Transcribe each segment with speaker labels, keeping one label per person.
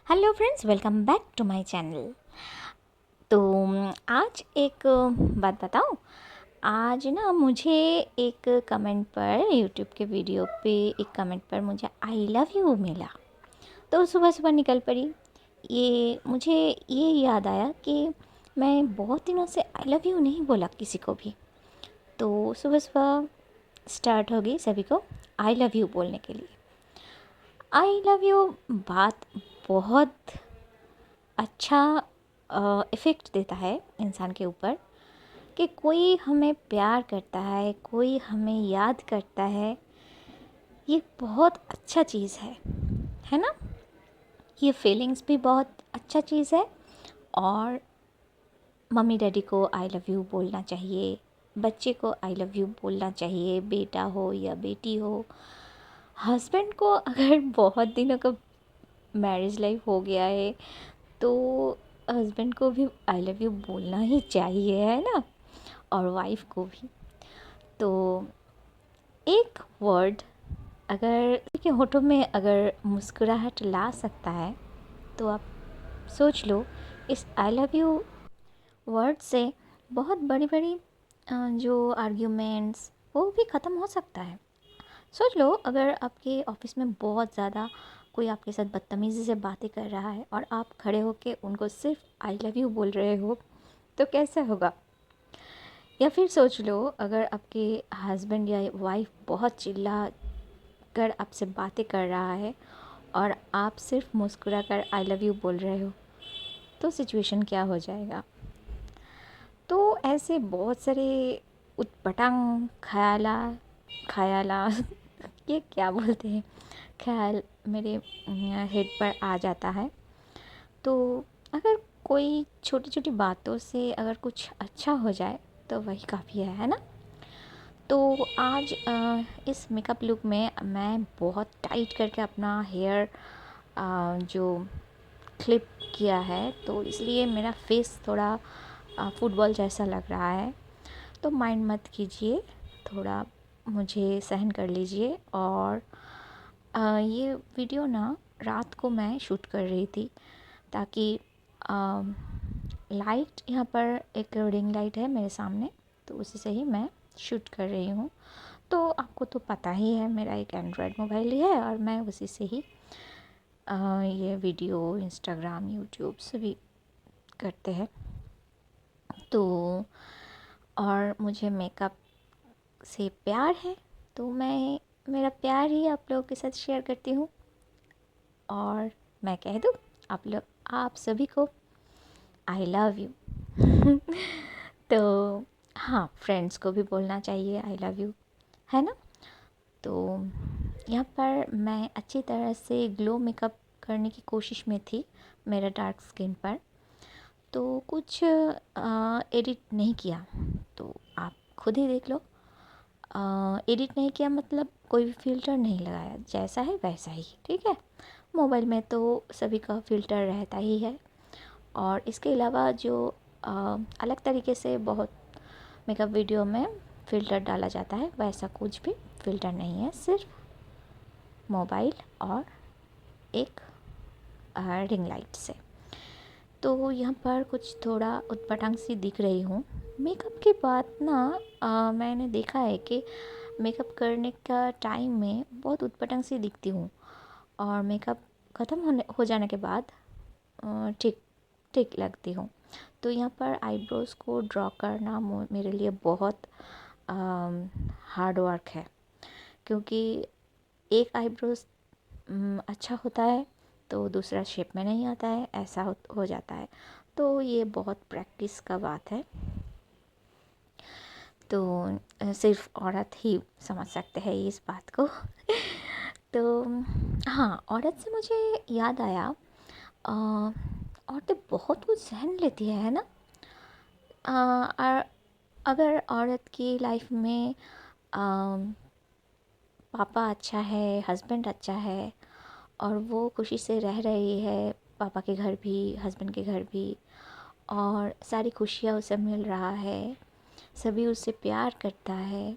Speaker 1: Hello friends, welcome back to my channel. तो आज एक बात बताऊं। आज ना मुझे एक कमेंट पर यूट्यूब के वीडियो पे एक कमेंट पर मुझे आई लव यू मिला। तो सुबह सुबह निकल पड़ी। ये मुझे ये याद आया कि मैं बहुत दिनों से आई लव यू नहीं बोला किसी को भी। तो सुबह सुबह स्टार्ट हो गई सभी को आई लव यू बोलने के लिए। आई लव यू बात बहुत अच्छा इफ़ेक्ट देता है इंसान के ऊपर कि कोई हमें प्यार करता है, कोई हमें याद करता है। ये बहुत अच्छा चीज़ है ना। ये फीलिंग्स भी बहुत अच्छा चीज़ है। और मम्मी डैडी को आई लव यू बोलना चाहिए, बच्चे को आई लव यू बोलना चाहिए, बेटा हो या बेटी हो। हस्बैंड को अगर बहुत दिनों का मैरिज लाइफ हो गया है तो हस्बैंड को भी आई लव यू बोलना ही चाहिए, है ना। और वाइफ को भी। तो एक वर्ड अगर के होठों में अगर मुस्कुराहट ला सकता है तो आप सोच लो, इस आई लव यू वर्ड से बहुत बड़ी बड़ी जो आर्ग्यूमेंट्स वो भी ख़त्म हो सकता है। सोच लो, अगर आपके ऑफिस में बहुत ज़्यादा कोई आपके साथ बदतमीज़ी से बातें कर रहा है और आप खड़े होके उनको सिर्फ आई लव यू बोल रहे हो तो कैसा होगा। या फिर सोच लो, अगर आपके हस्बैंड या वाइफ बहुत चिल्ला कर आपसे बातें कर रहा है और आप सिर्फ मुस्कुरा कर आई लव यू बोल रहे हो तो सिचुएशन क्या हो जाएगा। तो ऐसे बहुत सारे उटपटांग ख्याला ख्याला ये क्या बोलते हैं, ख्याल मेरे हेड पर आ जाता है। तो अगर कोई छोटी छोटी बातों से अगर कुछ अच्छा हो जाए तो वही काफ़ी है ना। तो आज इस मेकअप लुक में मैं बहुत टाइट करके अपना हेयर जो क्लिप किया है, तो इसलिए मेरा फेस थोड़ा फुटबॉल जैसा लग रहा है। तो माइंड मत कीजिए, थोड़ा मुझे सहन कर लीजिए। और ये वीडियो ना रात को मैं शूट कर रही थी ताकि लाइट यहाँ पर एक रिंग लाइट है मेरे सामने, तो उसी से ही मैं शूट कर रही हूँ। तो आपको तो पता ही है, मेरा एक एंड्रॉयड मोबाइल ही है और मैं उसी से ही ये वीडियो इंस्टाग्राम यूट्यूब सभी करते हैं। तो और मुझे मेकअप से प्यार है, तो मैं मेरा प्यार ही आप लोगों के साथ शेयर करती हूँ। और मैं कह दूँ आप सभी को आई लव यू। तो हाँ, फ्रेंड्स को भी बोलना चाहिए आई लव यू, है ना। तो यहाँ पर मैं अच्छी तरह से ग्लो मेकअप करने की कोशिश में थी मेरा डार्क स्किन पर। तो कुछ एडिट नहीं किया, तो आप खुद ही देख लो। एडिट नहीं किया मतलब कोई भी फ़िल्टर नहीं लगाया, जैसा है वैसा ही ठीक है। मोबाइल में तो सभी का फ़िल्टर रहता ही है। और इसके अलावा जो अलग तरीके से बहुत मेकअप वीडियो में फ़िल्टर डाला जाता है, वैसा कुछ भी फ़िल्टर नहीं है, सिर्फ मोबाइल और एक रिंग लाइट से। तो यहाँ पर कुछ थोड़ा उत्पटांग सी दिख रही हूँ। मेकअप के बाद ना मैंने देखा है कि मेकअप करने का टाइम में बहुत उत्पटांग सी दिखती हूँ और मेकअप ख़त्म हो जाने के बाद ठीक ठीक लगती हूँ। तो यहाँ पर आईब्रोज़ को ड्रॉ करना मेरे लिए बहुत हार्ड वर्क है, क्योंकि एक आईब्रोज़ अच्छा होता है तो दूसरा शेप में नहीं आता है, ऐसा हो जाता है। तो ये बहुत प्रैक्टिस का बात है। तो सिर्फ औरत ही समझ सकते हैं इस बात को। तो हाँ, औरत से मुझे याद आया, औरतें बहुत कुछ सहन लेती है ना। और अगर औरत की लाइफ में पापा अच्छा है, हस्बैंड अच्छा है और वो खुशी से रह रही है, पापा के घर भी हस्बैंड के घर भी, और सारी खुशियाँ उसे मिल रहा है, सभी उससे प्यार करता है,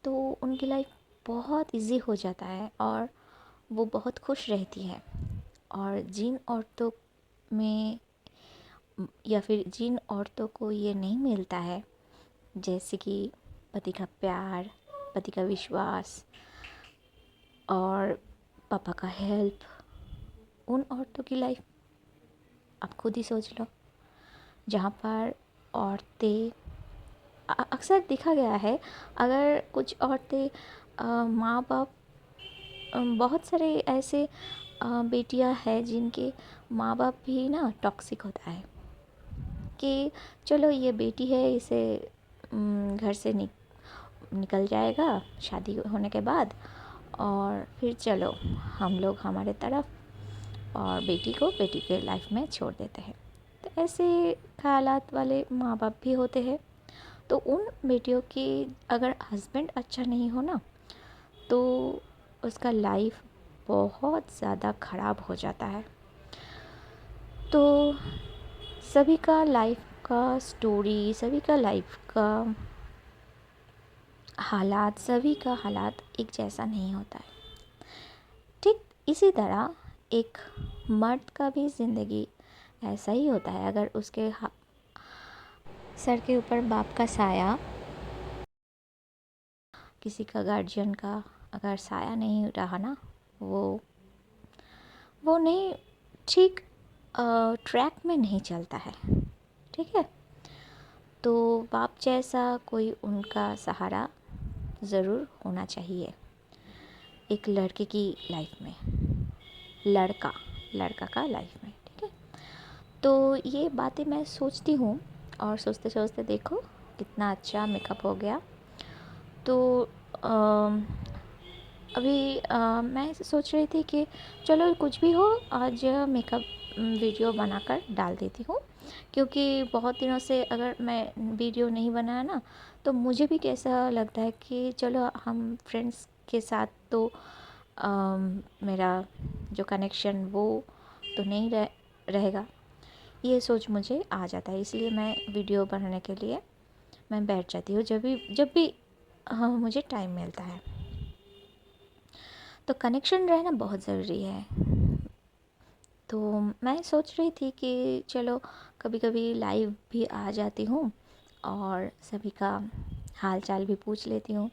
Speaker 1: तो उनकी लाइफ बहुत इजी हो जाता है और वो बहुत खुश रहती है। और जिन औरतों में या फिर जिन औरतों को ये नहीं मिलता है, जैसे कि पति का प्यार, पति का विश्वास और पापा का हेल्प, उन औरतों की लाइफ आप खुद ही सोच लो, जहाँ पर औरतें अक्सर देखा गया है, अगर कुछ औरतें माँ बाप बहुत सारे ऐसे बेटियां हैं जिनके माँ बाप भी ना टॉक्सिक होता है कि चलो ये बेटी है, इसे घर से निकल जाएगा शादी होने के बाद, और फिर चलो हम लोग हमारे तरफ और बेटी के लाइफ में छोड़ देते हैं। तो ऐसे ख्यालात वाले माँ बाप भी होते हैं। तो उन बेटियों की अगर हस्बैंड अच्छा नहीं हो ना, तो उसका लाइफ बहुत ज़्यादा ख़राब हो जाता है। तो सभी का लाइफ का स्टोरी, सभी का लाइफ का हालात, सभी का हालात एक जैसा नहीं होता है। ठीक इसी तरह एक मर्द का भी ज़िंदगी ऐसा ही होता है। अगर उसके सर के ऊपर बाप का साया, किसी का गार्जियन का अगर साया नहीं रहा ना, वो नहीं ठीक ट्रैक में नहीं चलता है। ठीक है, तो बाप जैसा कोई उनका सहारा ज़रूर होना चाहिए एक लड़के की लाइफ में, लड़का का लाइफ में। ठीक है, तो ये बातें मैं सोचती हूँ, और सोचते सोचते देखो कितना अच्छा मेकअप हो गया। तो अभी मैं सोच रही थी कि चलो कुछ भी हो, आज मेकअप वीडियो बनाकर डाल देती हूँ, क्योंकि बहुत दिनों से अगर मैं वीडियो नहीं बनाया ना, तो मुझे भी कैसा लगता है कि चलो हम फ्रेंड्स के साथ तो मेरा जो कनेक्शन वो तो नहीं रहेगा, ये सोच मुझे आ जाता है। इसलिए मैं वीडियो बनाने के लिए मैं बैठ जाती हूँ जब भी मुझे टाइम मिलता है। तो कनेक्शन रहना बहुत ज़रूरी है। तो मैं सोच रही थी कि चलो कभी कभी लाइव भी आ जाती हूँ और सभी का हाल चाल भी पूछ लेती हूँ।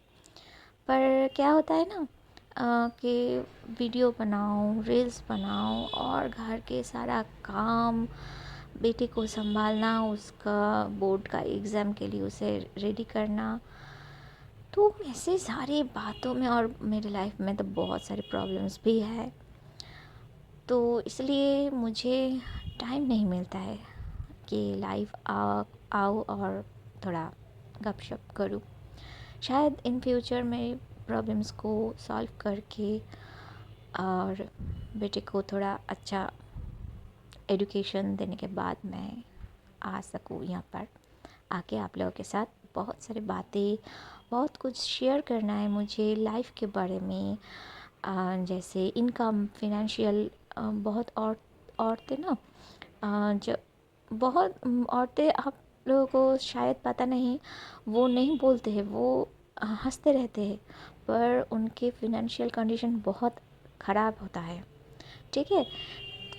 Speaker 1: पर क्या होता है ना कि वीडियो बनाओ, रील्स बनाओ और घर के सारा काम, बेटे को संभालना, उसका बोर्ड का एग्ज़ाम के लिए उसे रेडी करना, तो ऐसे सारी बातों में और मेरे लाइफ में तो बहुत सारे प्रॉब्लम्स भी है। तो इसलिए मुझे टाइम नहीं मिलता है कि लाइव आओ और थोड़ा गपशप करूँ। शायद इन फ्यूचर में प्रॉब्लम्स को सॉल्व करके और बेटे को थोड़ा अच्छा एजुकेशन देने के बाद मैं आ सकूँ यहाँ पर, आके आप लोगों के साथ बहुत सारी बातें, बहुत कुछ शेयर करना है मुझे लाइफ के बारे में। जैसे इनकम, फिनेंशियल, बहुत औरतें ना, जो बहुत औरतें, आप लोगों को शायद पता नहीं, वो नहीं बोलते हैं, वो हंसते रहते हैं, पर उनके फिनेंशियल कंडीशन बहुत ख़राब होता है। ठीक है,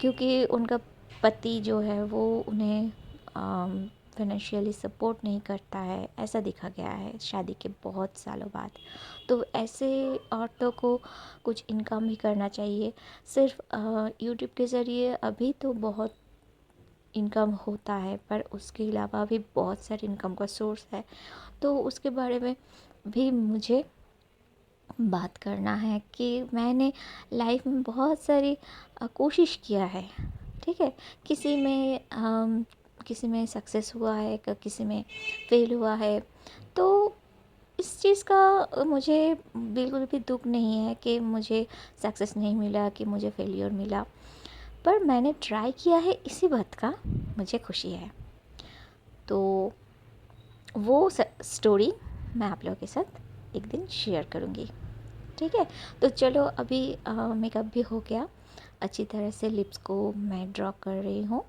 Speaker 1: क्योंकि उनका पति जो है वो उन्हें फाइनेंशियली सपोर्ट नहीं करता है, ऐसा देखा गया है शादी के बहुत सालों बाद। तो ऐसे औरतों को कुछ इनकम भी करना चाहिए। सिर्फ यूट्यूब के ज़रिए अभी तो बहुत इनकम होता है, पर उसके अलावा भी बहुत सारे इनकम का सोर्स है। तो उसके बारे में भी मुझे बात करना है कि मैंने लाइफ में बहुत सारी कोशिश किया है। ठीक है, किसी में सक्सेस हुआ है, किसी में फेल हुआ है। तो इस चीज़ का मुझे बिल्कुल भी दुख नहीं है कि मुझे सक्सेस नहीं मिला, कि मुझे फेलियर मिला, पर मैंने ट्राई किया है, इसी बात का मुझे खुशी है। तो वो स्टोरी मैं आप लोगों के साथ एक दिन शेयर करूँगी। ठीक है, तो चलो अभी मेकअप भी हो गया, अच्छी तरह से लिप्स को मैं ड्रॉ कर रही हूँ।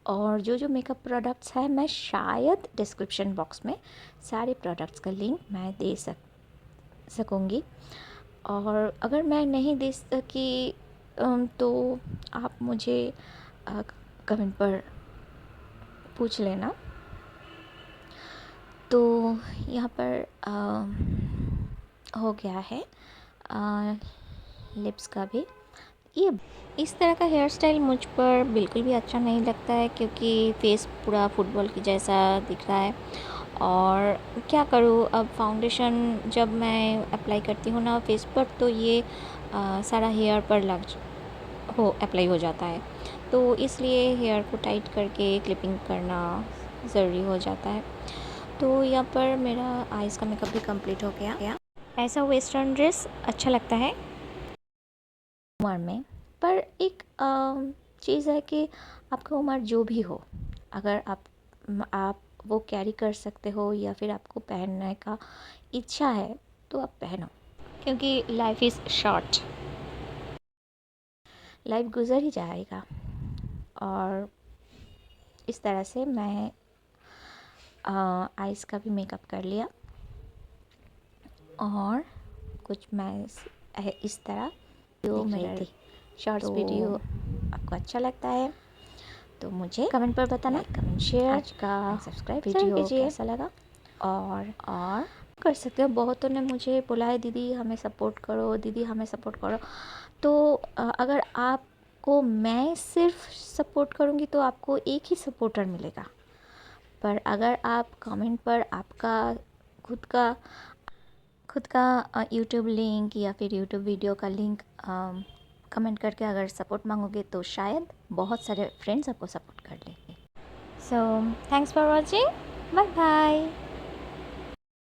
Speaker 1: और जो जो मेकअप प्रोडक्ट्स हैं, मैं शायद डिस्क्रिप्शन बॉक्स में सारे प्रोडक्ट्स का लिंक मैं सकूँगी। और अगर मैं नहीं दे सकी तो आप मुझे कमेंट पर पूछ लेना। तो यहाँ पर हो गया है लिप्स का भी। ये इस तरह का हेयर स्टाइल मुझ पर बिल्कुल भी अच्छा नहीं लगता है, क्योंकि फेस पूरा फुटबॉल की जैसा दिख रहा है। और क्या करूँ, अब फाउंडेशन जब मैं अप्लाई करती हूँ ना फेस पर, तो ये सारा हेयर पर अप्लाई हो जाता है। तो इसलिए हेयर को टाइट करके क्लिपिंग करना ज़रूरी हो जाता है। तो यहाँ पर मेरा आइज़ का मेकअप भी कंप्लीट हो गया। ऐसा वेस्टर्न ड्रेस अच्छा लगता है उम्र में, पर एक चीज़ है कि आपका उम्र जो भी हो, अगर आप वो कैरी कर सकते हो या फिर आपको पहनने का इच्छा है तो आप पहनो, क्योंकि लाइफ इज़ शॉर्ट, लाइफ गुजर ही जाएगा। और इस तरह से मैं आइज़ का भी मेकअप कर लिया। और कुछ मैं इस तरह जो मेरा शॉर्ट्स वीडियो आपको अच्छा लगता है तो मुझे कमेंट पर बताना। कमेंट शेयर आज का सब्सक्राइब वीडियो कैसा लगा। और कर सकते हो। बहुतों ने मुझे बोला है दीदी हमें सपोर्ट करो, दीदी हमें सपोर्ट करो। तो अगर आपको मैं सिर्फ सपोर्ट करूँगी तो आपको एक ही सपोर्टर मिलेगा, पर अगर आप कमेंट पर आपका खुद का यूट्यूब लिंक या फिर यूट्यूब वीडियो का लिंक कमेंट करके अगर सपोर्ट मांगोगे तो शायद बहुत सारे फ्रेंड्स आपको सपोर्ट कर लेंगे। So thanks for watching, bye bye.